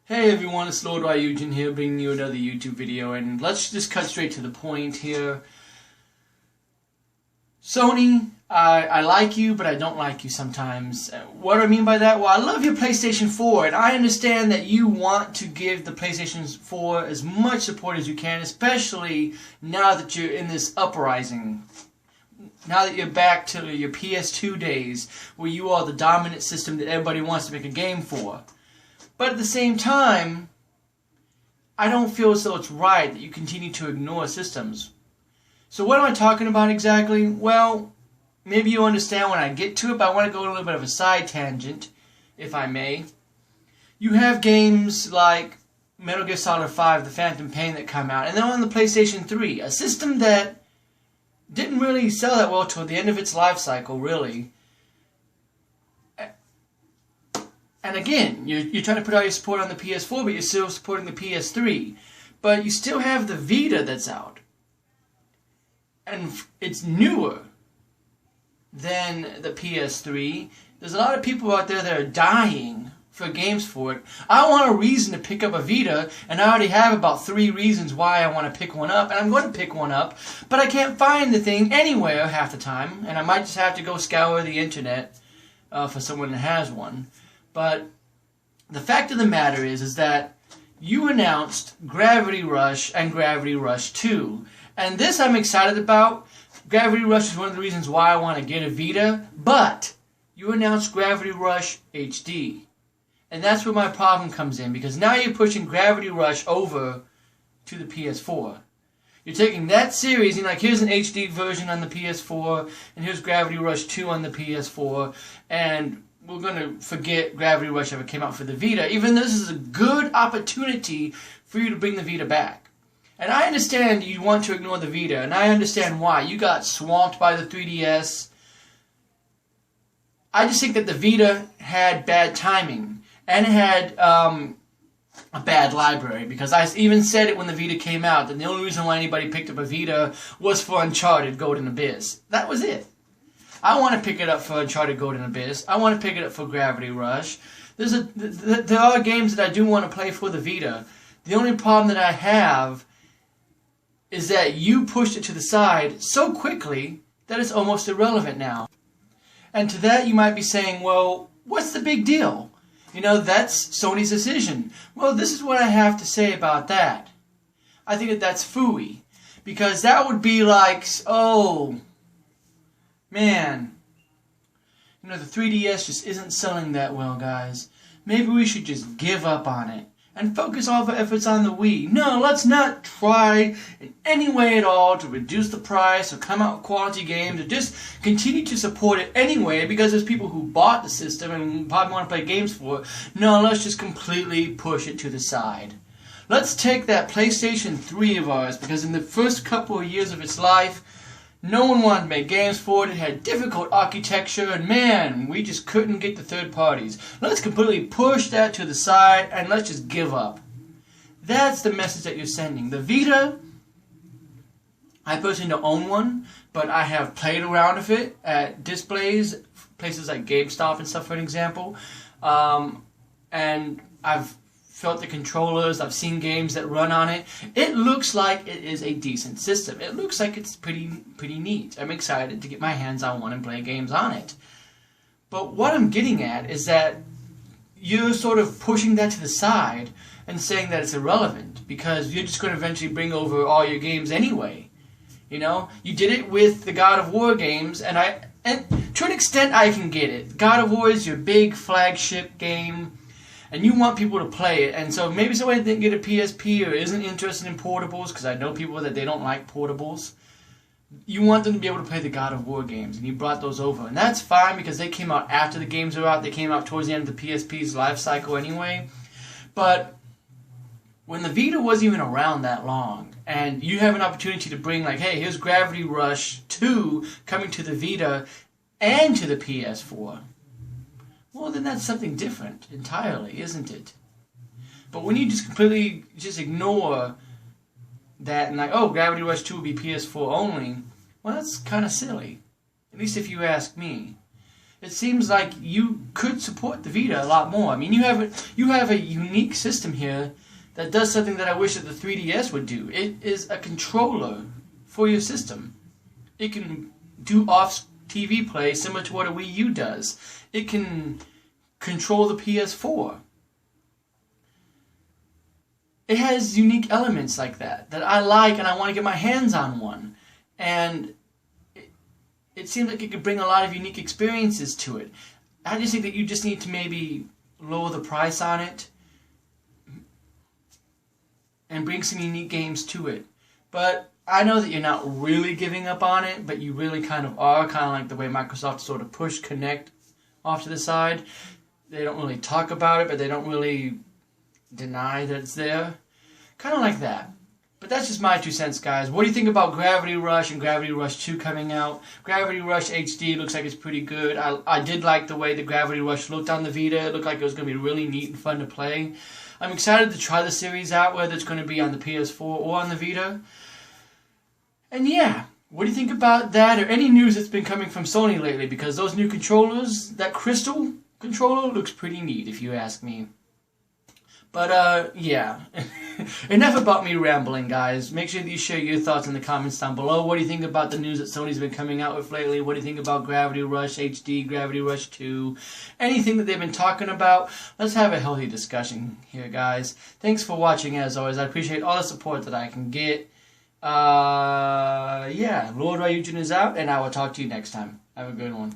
Hey everyone, it's Lord Ryujin here, bringing you another YouTube video, and let's just cut straight to the point here. Sony, I like you, but I don't like you sometimes. What do I mean by that? Well, I love your PlayStation 4, and I understand that you want to give the PlayStation 4 as much support as you can, especially now that you're in this uprising. Now that you're back to your PS2 days, where you are the dominant system that everybody wants to make a game for. But at the same time, I don't feel as though it's right that you continue to ignore systems. So what am I talking about exactly? Well, maybe you understand when I get to it, but I want to go on a little bit of a side tangent, if I may. You have games like Metal Gear Solid 5, The Phantom Pain that come out, and they're on the PlayStation 3, a system that didn't really sell that well toward the end of its life cycle, really. And again, you're trying to put all your support on the PS4, but you're still supporting the PS3. But you still have the Vita that's out. And it's newer than the PS3. There's a lot of people out there that are dying for games for it. I want a reason to pick up a Vita, and I already have about 3 reasons why I want to pick one up, and I'm going to pick one up, but I can't find the thing anywhere half the time, and I might just have to go scour the internet for someone that has one. But the fact of the matter is that you announced Gravity Rush and Gravity Rush 2. And this I'm excited about. Gravity Rush is one of the reasons why I want to get a Vita. But you announced Gravity Rush HD. And that's where my problem comes in. Because now you're pushing Gravity Rush over to the PS4. You're taking that series, and like, here's an HD version on the PS4. And here's Gravity Rush 2 on the PS4. And we're going to forget Gravity Rush ever came out for the Vita, even though this is a good opportunity for you to bring the Vita back. And I understand you want to ignore the Vita, and I understand why. You got swamped by the 3DS. I just think that the Vita had bad timing, and it had a bad library, because I even said it when the Vita came out, that the only reason why anybody picked up a Vita was for Uncharted Golden Abyss. That was it. I want to pick it up for Uncharted Golden Abyss. I want to pick it up for Gravity Rush. There are games that I do want to play for the Vita. The only problem that I have is that you pushed it to the side so quickly that it's almost irrelevant now. And to that you might be saying, well, what's the big deal? You know, that's Sony's decision. Well, this is what I have to say about that. I think that that's phooey. Because that would be like, oh, man, you know, the 3DS just isn't selling that well, guys. Maybe we should just give up on it and focus all of our efforts on the Wii. No, let's not try in any way at all to reduce the price or come out with quality games, or just continue to support it anyway because there's people who bought the system and probably want to play games for it. No, let's just completely push it to the side. Let's take that PlayStation 3 of ours, because in the first couple of years of its life, no one wanted to make games for it. It had difficult architecture, and man, we just couldn't get the third parties. Let's completely push that to the side, and let's just give up. That's the message that you're sending. The Vita, I personally don't own one, but I have played around with it at displays, places like GameStop and stuff, for an example. And I've felt the controllers, I've seen games that run on it. It looks like it is a decent system. It looks like it's pretty neat. I'm excited to get my hands on one and play games on it. But what I'm getting at is that you're sort of pushing that to the side and saying that it's irrelevant, because you're just going to eventually bring over all your games anyway. You know, you did it with the God of War games, and to an extent I can get it. God of War is your big flagship game, and you want people to play it, and so maybe somebody didn't get a PSP or isn't interested in portables, because I know people that they don't like portables. You want them to be able to play the God of War games, and you brought those over. And that's fine, because they came out after the games were out. They came out towards the end of the PSP's life cycle anyway. But when the Vita wasn't even around that long, and you have an opportunity to bring, like, hey, here's Gravity Rush 2 coming to the Vita and to the PS4, well, then that's something different entirely, isn't it? But when you just completely ignore that and like, oh, Gravity Rush 2 will be PS4 only, well, that's kind of silly. At least if you ask me. it seems like you could support the Vita a lot more. I mean, you have a unique system here that does something that I wish that the 3DS would do. It is a controller for your system. It can do off TV play similar to what a Wii U does. It can control the PS4. It has unique elements like that I like, and I want to get my hands on one. And it seems like it could bring a lot of unique experiences to it. I just think that you just need to maybe lower the price on it and bring some unique games to it. But I know that you're not really giving up on it, but you really kind of are, kind of like the way Microsoft sort of pushed Kinect off to the side. They don't really talk about it, but they don't really deny that it's there. Kind of like that. But that's just my 2 cents, guys. What do you think about Gravity Rush and Gravity Rush 2 coming out? Gravity Rush HD looks like it's pretty good. I did like the way the Gravity Rush looked on the Vita. It looked like it was going to be really neat and fun to play. I'm excited to try the series out, whether it's going to be on the PS4 or on the Vita. And yeah, what do you think about that, or any news that's been coming from Sony lately? Because those new controllers, that Crystal controller looks pretty neat, if you ask me. But, yeah. Enough about me rambling, guys. Make sure that you share your thoughts in the comments down below. What do you think about the news that Sony's been coming out with lately? What do you think about Gravity Rush HD, Gravity Rush 2? Anything that they've been talking about? Let's have a healthy discussion here, guys. Thanks for watching, as always. I appreciate all the support that I can get. Yeah, Lord Ryujin is out, and I will talk to you next time. Have a good one.